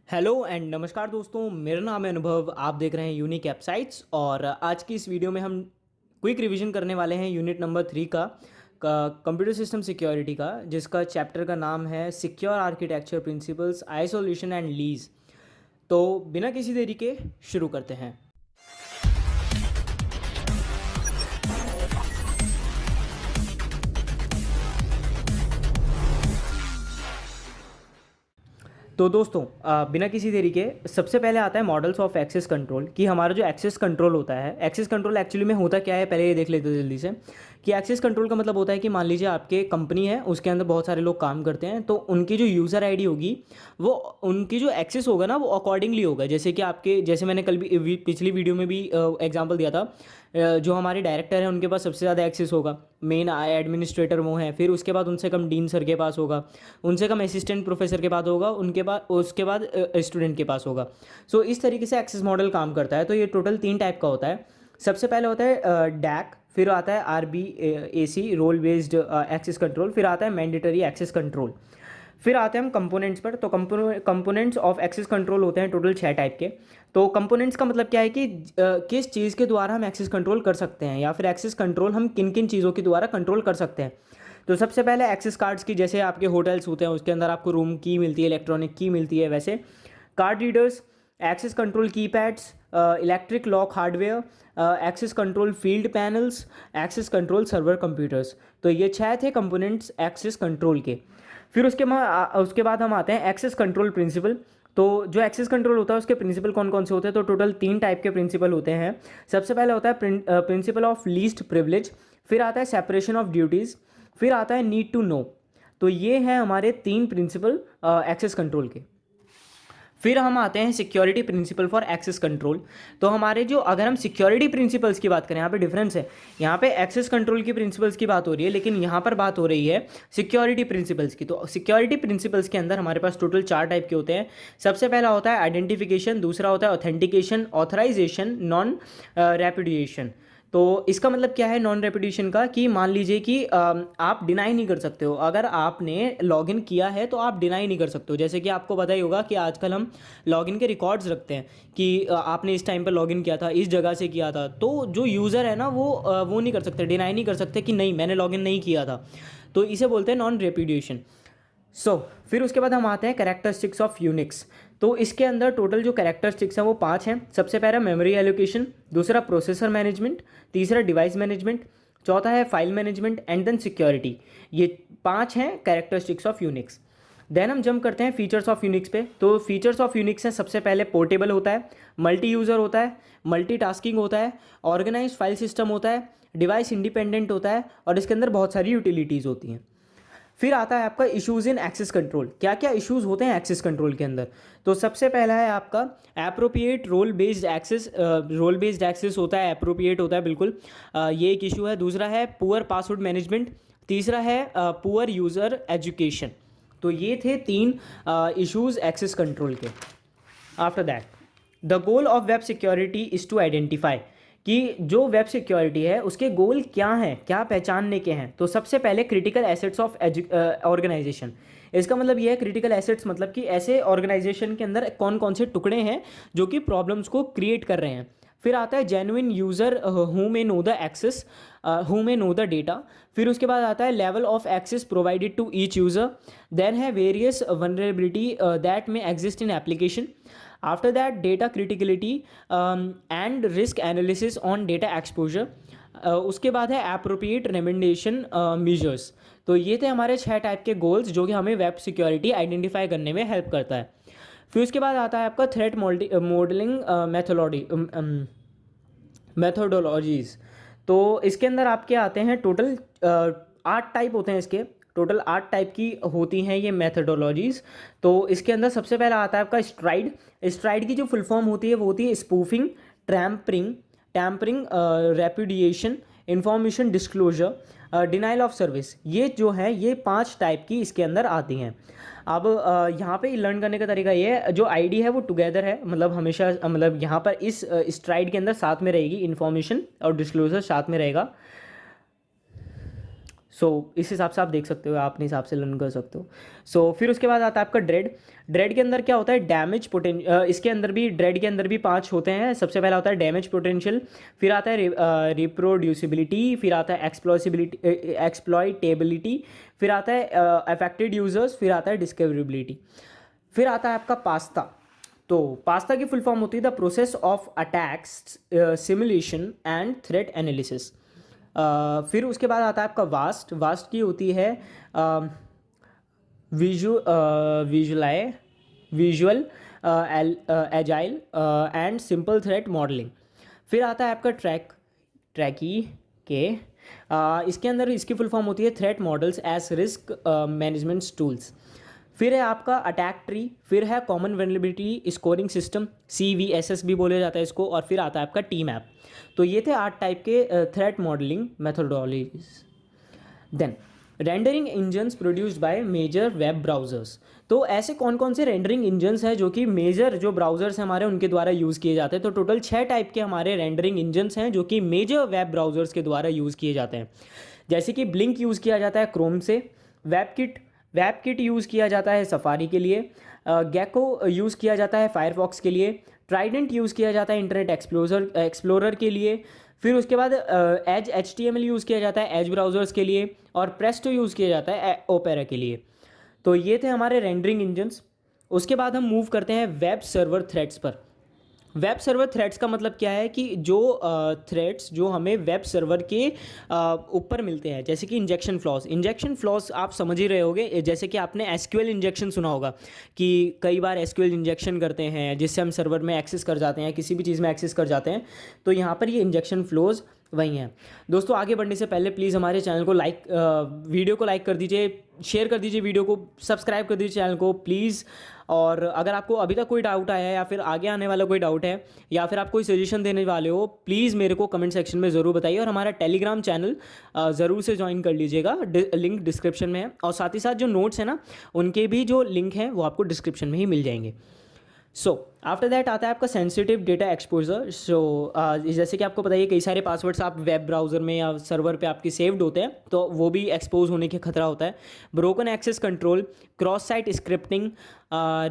Hello and नमस्कार दोस्तों, मेरा नाम है अनुभव। आप देख रहे हैं यूनिक वेबसाइट्स और आज की इस वीडियो में हम क्विक रिवीजन करने वाले हैं यूनिट नंबर 3 का कंप्यूटर सिस्टम सिक्योरिटी का, जिसका चैप्टर का नाम है secure architecture principles, isolation and lease. तो बिना किसी देरी के शुरू करते हैं। तो दोस्तों, बिना किसी देरी के सबसे पहले आता है मॉडल्स ऑफ एक्सेस कंट्रोल। कि हमारा जो एक्सेस कंट्रोल होता है, एक्सेस कंट्रोल एक्चुअली में होता क्या है, पहले ये देख लेते हैं जल्दी से। कि एक्सेस कंट्रोल का मतलब होता है कि मान लीजिए आपके कंपनी है, उसके अंदर बहुत सारे लोग काम करते हैं, तो उनकी जो यूज़र आईडी होगी, वो उनकी जो एक्सेस होगा ना, वो अकॉर्डिंगली होगा। जैसे कि आपके, जैसे मैंने कल भी पिछली वीडियो में भी एग्जांपल दिया था, जो हमारे डायरेक्टर हैं उनके पास सबसे ज़्यादा एक्सेस होगा, मेन एडमिनिस्ट्रेटर वो हैं। फिर उसके बाद उनसे कम डीन सर के पास होगा, उनसे कम असिस्टेंट प्रोफेसर के पास होगा, उनके बाद उसके बाद स्टूडेंट के पास होगा। सो इस तरीके से एक्सेस मॉडल काम करता है। तो ये टोटल 3 टाइप का होता है। सबसे पहले होता है डैक, फिर आता है RBAC, role based access control, फिर आता है मैंडेटरी एक्सेस कंट्रोल। फिर आते हैं हम कंपोनेंट्स पर। तो कंपोनेंट्स ऑफ एक्सेस कंट्रोल होते हैं टोटल 6 टाइप के। तो कंपोनेंट्स का मतलब क्या है कि किस चीज़ के द्वारा हम एक्सेस कंट्रोल कर सकते हैं, या फिर एक्सेस कंट्रोल हम किन किन चीज़ों के द्वारा कंट्रोल कर सकते हैं। तो सबसे पहले एक्सेस कार्ड्स की, जैसे आपके होटल्स होते हैं उसके अंदर आपको रूम की मिलती है, इलेक्ट्रॉनिक की मिलती है, वैसे card readers, access control keypads, electric lock hardware, access control field panels, access control server computers. तो ये 6 थे कंपोनेंट्स एक्सेस कंट्रोल के। फिर उसके बाद हम आते हैं एक्सेस कंट्रोल प्रिंसिपल। तो जो एक्सेस कंट्रोल होता है उसके प्रिंसिपल कौन कौन से होते हैं, तो टोटल 3 टाइप के प्रिंसिपल होते हैं। सबसे पहले होता है प्रिंसिपल ऑफ लीस्ट प्रिविलेज, फिर आता है सेपरेशन ऑफ ड्यूटीज़, फिर आता है नीड टू नो। तो ये हैं हमारे 3 प्रिंसिपल एक्सेस कंट्रोल के। फिर हम आते हैं security principal for access control. तो हमारे जो, अगर हम सिक्योरिटी प्रिंसिपल्स की बात करें, यहाँ पे डिफरेंस है। यहाँ पे एक्सेस कंट्रोल की प्रिंसिपल्स की बात हो रही है, लेकिन यहाँ पर बात हो रही है सिक्योरिटी प्रिंसिपल्स की। तो सिक्योरिटी प्रिंसिपल्स के अंदर हमारे पास टोटल 4 टाइप के होते हैं। सबसे पहला होता है आइडेंटिफिकेशन, दूसरा होता है ऑथेंटिकेशन, ऑथराइजेशन, नॉन रेपुडिएशन। तो इसका मतलब क्या है नॉन रेपुडिएशन का, कि मान लीजिए कि आप डिनाई नहीं कर सकते हो। अगर आपने लॉगिन किया है तो आप डिनाई नहीं कर सकते हो। जैसे कि आपको पता ही होगा कि आजकल हम लॉगिन के रिकॉर्ड्स रखते हैं कि आपने इस टाइम पर लॉगिन किया था, इस जगह से किया था। तो जो यूज़र है ना, वो नहीं कर सकते, डिनाई नहीं कर सकते कि नहीं, मैंने लॉगिन नहीं किया था। तो इसे बोलते हैं नॉन रेपुडिएशन। फिर उसके बाद हम आते हैं कैरेक्टरिस्टिक्स ऑफ यूनिक्स। तो इसके अंदर टोटल जो कैरेक्टरिस्टिक्स हैं वो 5 हैं। सबसे पहला मेमोरी एलोकेशन, दूसरा प्रोसेसर मैनेजमेंट, तीसरा डिवाइस मैनेजमेंट, चौथा है file management, and then security. ये 5 हैं कैरेक्टरिस्टिक्स ऑफ यूनिक्स। देन हम जंप करते हैं फीचर्स ऑफ यूनिक्स पे। तो फीचर्स ऑफ यूनिक्स हैं, सबसे पहले पोर्टेबल होता है, मल्टी यूज़र होता है, मल्टीटास्किंग होता है, ऑर्गेनाइज्ड फाइल सिस्टम होता है, डिवाइस इंडिपेंडेंट होता है, और इसके अंदर बहुत सारी यूटिलिटीज़ होती हैं। फिर आता है आपका इश्यूज़ इन एक्सेस कंट्रोल। क्या क्या इश्यूज़ होते हैं एक्सेस कंट्रोल के अंदर, तो सबसे पहला है आपका appropriate role based access. Role based access होता है, एप्रोप्रिएट होता है बिल्कुल। ये एक इशू है। दूसरा है पुअर पासवर्ड मैनेजमेंट, तीसरा है पुअर यूज़र एजुकेशन। तो ये थे 3 इश्यूज़ एक्सेस कंट्रोल के। After that, the goal of web security is to identify, कि जो वेब सिक्योरिटी है उसके गोल क्या हैं, क्या पहचानने के हैं। तो सबसे पहले क्रिटिकल एसेट्स ऑफ ऑर्गेनाइजेशन। इसका मतलब ये है, क्रिटिकल एसेट्स मतलब कि ऐसे ऑर्गेनाइजेशन के अंदर कौन कौन से टुकड़े हैं जो कि प्रॉब्लम्स को क्रिएट कर रहे हैं। फिर आता है genuine user who may know the access, who may know the data. फिर उसके बाद आता है level of access provided to each user. Then है various vulnerability that may exist in application. After that data criticality and risk analysis on data exposure. उसके बाद है appropriate रेमेंडेशन measures. तो ये थे हमारे 6 टाइप के गोल्स जो कि हमें वेब सिक्योरिटी आइडेंटिफाई करने में हेल्प करता है। फिर उसके बाद आता है आपका थ्रेट मॉडलिंग मेथोडोलॉजीज़। तो इसके अंदर आपके आते हैं टोटल 8 टाइप होते हैं इसके। टोटल 8 टाइप की होती हैं ये मेथोडोलॉजीज़। तो इसके अंदर सबसे पहला आता है आपका स्ट्राइड। स्ट्राइड की जो फुल फॉर्म होती है वो होती है spoofing, tampering, repudiation, information disclosure, denial of service. ये जो है, ये 5 टाइप की इसके अंदर आती हैं। अब यहाँ पे लर्न करने का तरीका ये है, जो आईडी है वो टुगेदर है, मतलब हमेशा, मतलब यहाँ पर इस स्ट्राइड के अंदर साथ में रहेगी, इन्फॉर्मेशन और डिस्क्लोजर साथ में रहेगा। सो इस हिसाब से आप देख सकते हो, आप अपने हिसाब से लर्न कर सकते हो। फिर उसके बाद आता है आपका ड्रेड के अंदर क्या होता है, डैमेज पोटेंशियल। इसके अंदर भी ड्रेड के अंदर भी 5 होते हैं। सबसे पहला होता है डैमेज पोटेंशियल, फिर आता है रिप्रोड्यूसिबिलिटी, फिर आता है एक्सप्लॉयटेबिलिटी, फिर आता है अफेक्टेड यूजर्स, फिर आता है डिस्कवरेबिलिटी, फिर आता है आपका पास्ता। तो पास्ता की फुल फॉर्म होती है the process of attacks simulation and threat analysis. फिर उसके बाद आता है आपका वास्ट की होती है visual agile and simple threat modelling. फिर आता है आपका ट्रैकी के इसके अंदर इसकी फुल फॉर्म होती है threat models as risk management tools. फिर है आपका अटैक ट्री, फिर है common vulnerability scoring system, CVSS भी बोला जाता है इसको, और फिर आता है आपका टी मैप। तो ये थे 8 टाइप के threat modelling methodologies. Then rendering engines produced by major web browsers. तो ऐसे कौन कौन से रेंडरिंग इंजन्स हैं जो कि मेजर जो ब्राउजर्स हैं हमारे उनके द्वारा यूज़ किए जाते हैं। तो टोटल 6 टाइप के हमारे रेंडरिंग इंजन्स हैं जो कि मेजर वेब ब्राउजर्स के द्वारा यूज़ किए जाते हैं। जैसे कि ब्लिंक यूज़ किया जाता है क्रोम से, वेबकिट यूज़ किया जाता है सफारी के लिए, गेको यूज़ किया जाता है फायरफॉक्स के लिए, ट्राइडेंट यूज़ किया जाता है इंटरनेट एक्सप्लोरर के लिए, फिर उसके बाद एज HTML यूज़ किया जाता है एज ब्राउज़र्स के लिए, और प्रेस्टो यूज़ किया जाता है ओपेरा के लिए। तो ये थे हमारे रेंडरिंग इंजन्स। उसके बाद हम मूव करते हैं वेब सर्वर थ्रेड्स पर। वेब सर्वर थ्रेड्स का मतलब क्या है कि जो थ्रेड्स जो हमें वेब सर्वर के ऊपर मिलते हैं, जैसे कि इंजेक्शन फ्लॉज आप समझ ही रहे होगे। जैसे कि आपने SQL इंजेक्शन सुना होगा कि कई बार SQL इंजेक्शन करते हैं जिससे हम सर्वर में एक्सेस कर जाते हैं, किसी भी चीज़ में एक्सेस कर जाते हैं। तो यहाँ पर ये इंजेक्शन फ्लोज वही हैं। दोस्तों आगे बढ़ने से पहले प्लीज़ हमारे चैनल को वीडियो को लाइक कर दीजिए, शेयर कर दीजिए वीडियो को, सब्सक्राइब कर दीजिए चैनल को प्लीज़। और अगर आपको अभी तक कोई डाउट आया है या फिर आगे आने वाला कोई डाउट है या फिर आप कोई सजेशन देने वाले हो, प्लीज़ मेरे को कमेंट सेक्शन में ज़रूर बताइए। और हमारा टेलीग्राम चैनल ज़रूर से ज्वाइन कर लीजिएगा, लिंक डिस्क्रिप्शन में है। और साथ ही साथ जो नोट्स हैं ना, उनके भी जो लिंक हैं वो आपको डिस्क्रिप्शन में ही मिल जाएंगे। आफ्टर दैट आता है आपका सेंसिटिव डेटा एक्सपोजर। जैसे कि आपको पता है कई सारे पासवर्ड्स आप वेब ब्राउज़र में या सर्वर पे आपके सेव्ड होते हैं, तो वो भी एक्सपोज होने के खतरा होता है। Broken access control, cross site scripting,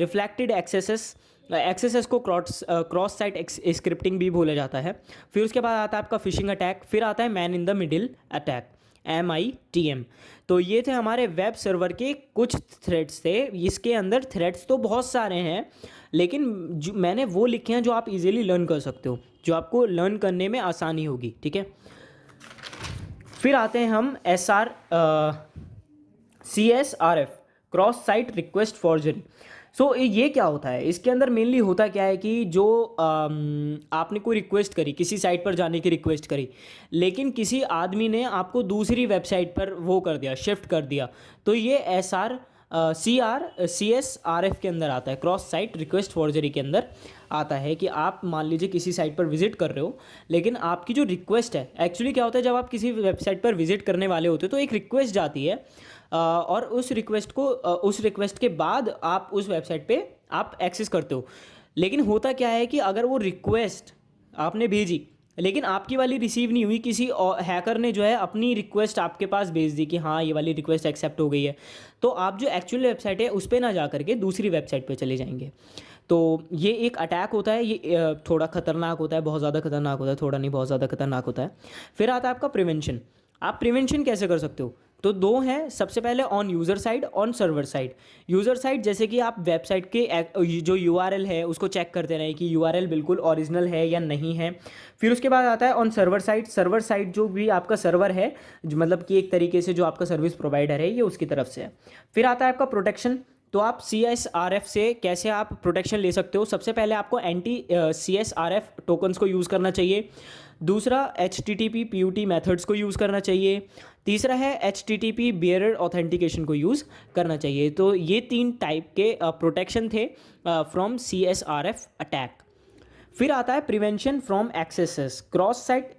reflected XSS को क्रॉस साइट स्क्रिप्टिंग भी बोला जाता है। फिर उसके बाद आता है आपका फिशिंग अटैक, फिर आता है man in the middle attack, MITM। तो ये थे हमारे वेब सर्वर के कुछ थ्रेड्स थे। इसके अंदर थ्रेड्स तो बहुत सारे हैं, लेकिन जो मैंने वो लिखे हैं जो आप इजीली लर्न कर सकते हो, जो आपको लर्न करने में आसानी होगी, ठीक है। फिर आते हैं हम CSRF, cross site request forgery. ये क्या होता है, इसके अंदर मेनली होता क्या है कि जो आपने कोई रिक्वेस्ट करी, किसी साइट पर जाने की रिक्वेस्ट करी, लेकिन किसी आदमी ने आपको दूसरी वेबसाइट पर वो कर दिया, शिफ्ट कर दिया। तो ये CSRF के अंदर आता है, क्रॉस साइट रिक्वेस्ट फॉर्जरी के अंदर आता है कि आप मान लीजिए किसी साइट पर विजिट कर रहे हो, लेकिन आपकी जो रिक्वेस्ट है, एक्चुअली क्या होता है जब आप किसी वेबसाइट पर विजिट करने वाले होते हो तो एक रिक्वेस्ट जाती है, और उस रिक्वेस्ट के बाद आप उस वेबसाइट पे आप एक्सेस करते हो। लेकिन होता क्या है कि अगर वो रिक्वेस्ट आपने भेजी लेकिन आपकी वाली रिसीव नहीं हुई, किसी हैकर ने जो है अपनी रिक्वेस्ट आपके पास भेज दी कि हाँ ये वाली रिक्वेस्ट एक्सेप्ट हो गई है, तो आप जो एक्चुअल वेबसाइट है उस पर ना जा करके दूसरी वेबसाइट पे चले जाएंगे। तो ये एक अटैक होता है, ये थोड़ा खतरनाक होता है, बहुत ज़्यादा खतरनाक होता है, थोड़ा नहीं बहुत ज़्यादा खतरनाक होता है। फिर आता है आपका प्रिवेंशन। आप प्रिवेंशन कैसे कर सकते हो, तो 2 हैं। सबसे पहले on user side, on server side. User side जैसे कि आप वेबसाइट के जो URL है उसको चेक करते रहें कि URL बिल्कुल ओरिजिनल है या नहीं है। फिर उसके बाद आता है on server side. Server side जो भी आपका सर्वर है, मतलब कि एक तरीके से जो आपका सर्विस प्रोवाइडर है ये उसकी तरफ से है। फिर आता है आपका प्रोटेक्शन। तो आप CSRF से कैसे आप प्रोटेक्शन ले सकते हो, सबसे पहले आपको CSRF टोकन्स को यूज़ करना चाहिए। दूसरा HTTP PUT मेथड्स को यूज़ करना चाहिए। तीसरा है HTTP बेयरर ऑथेंटिकेशन को यूज़ करना चाहिए। तो ये 3 टाइप के प्रोटेक्शन थे फ्रॉम CSRF अटैक। फिर आता है prevention from axes. Cross site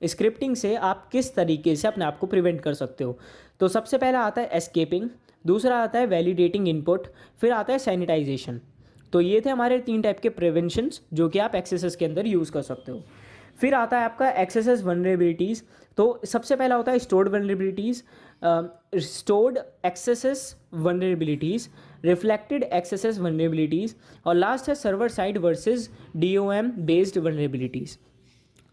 scripting से आप किस तरीके से अपने आप को प्रिवेंट कर सकते हो। तो सबसे पहला आता है एस्केपिंग, दूसरा आता है वैलिडेटिंग इनपुट, फिर आता है सैनिटाइजेशन। तो ये थे हमारे 3 टाइप के प्रिवेंशंस जो कि आप एक्सेसेस के अंदर यूज़ कर सकते हो। फिर आता है आपका एक्सेस वनरेबिलिटीज़। तो सबसे पहला होता है stored vulnerabilities, stored XSS vulnerabilities, reflected XSS vulnerabilities, और लास्ट है server side versus DOM based vulnerabilities.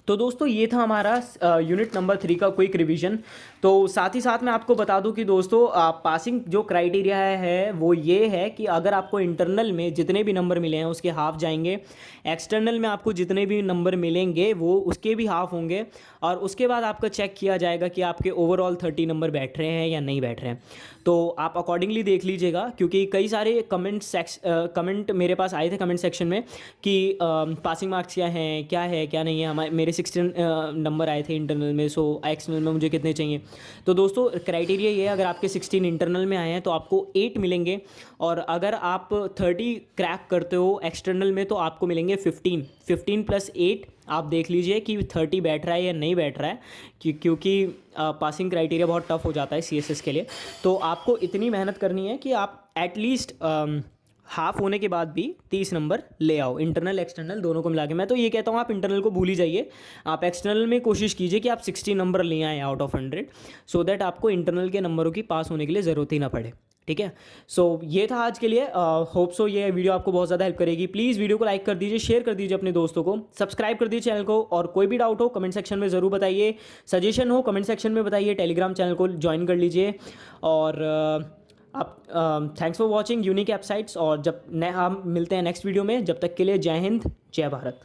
तो दोस्तों ये था हमारा यूनिट नंबर 3 का क्विक रिवीजन। तो साथ ही साथ मैं आपको बता दूं कि दोस्तों पासिंग जो क्राइटेरिया है वो ये है कि अगर आपको इंटरनल में जितने भी नंबर मिले हैं उसके हाफ जाएंगे, एक्सटर्नल में आपको जितने भी नंबर मिलेंगे वो उसके भी हाफ होंगे, और उसके बाद आपका चेक किया जाएगा कि आपके ओवरऑल 30 नंबर बैठ रहे हैं या नहीं बैठ रहे हैं। तो आप अकॉर्डिंगली देख लीजिएगा, क्योंकि कई सारे कमेंट मेरे पास आए थे कमेंट सेक्शन में कि पासिंग मार्क्स क्या है क्या नहीं है। हमारे मेरे 16 नंबर आए थे इंटरनल में, सो एक्सटर्नल में मुझे कितने चाहिए। तो दोस्तों क्राइटेरिया ये है, अगर आपके 16 इंटरनल में आए हैं तो आपको 8 मिलेंगे, और अगर आप 30 क्रैक करते हो एक्सटर्नल में तो आपको मिलेंगे 15 प्लस 8। आप देख लीजिए कि 30 बैठ रहा है या नहीं बैठ रहा है, क्योंकि पासिंग क्राइटेरिया बहुत टफ हो जाता है CSS के लिए। तो आपको इतनी मेहनत करनी है कि आप एटलीस्ट हाफ होने के बाद भी 30 नंबर ले आओ, इंटरनल एक्सटर्नल दोनों को मिला के। मैं तो ये कहता हूँ आप इंटरनल को भूल ही जाइए, आप एक्सटर्नल में कोशिश कीजिए कि आप 60 नंबर ले आए आउट ऑफ 100, सो दैट आपको इंटरनल के नंबरों की पास होने के लिए ज़रूरत ही ना पड़े। ठीक है, सो ये था आज के लिए। होप सो ये वीडियो आपको बहुत ज़्यादा हेल्प करेगी। प्लीज़ वीडियो को लाइक कर दीजिए, शेयर कर दीजिए अपने दोस्तों को, सब्सक्राइब कर दीजिए चैनल को, और कोई भी डाउट हो कमेंट सेक्शन में ज़रूर बताइए, सजेशन हो कमेंट सेक्शन में बताइए, टेलीग्राम चैनल को ज्वाइन कर लीजिए। और आप थैंक्स फॉर वॉचिंग यूनिक एपसाइट्स, और जब हम मिलते हैं नेक्स्ट वीडियो में, जब तक के लिए जय हिंद जय भारत।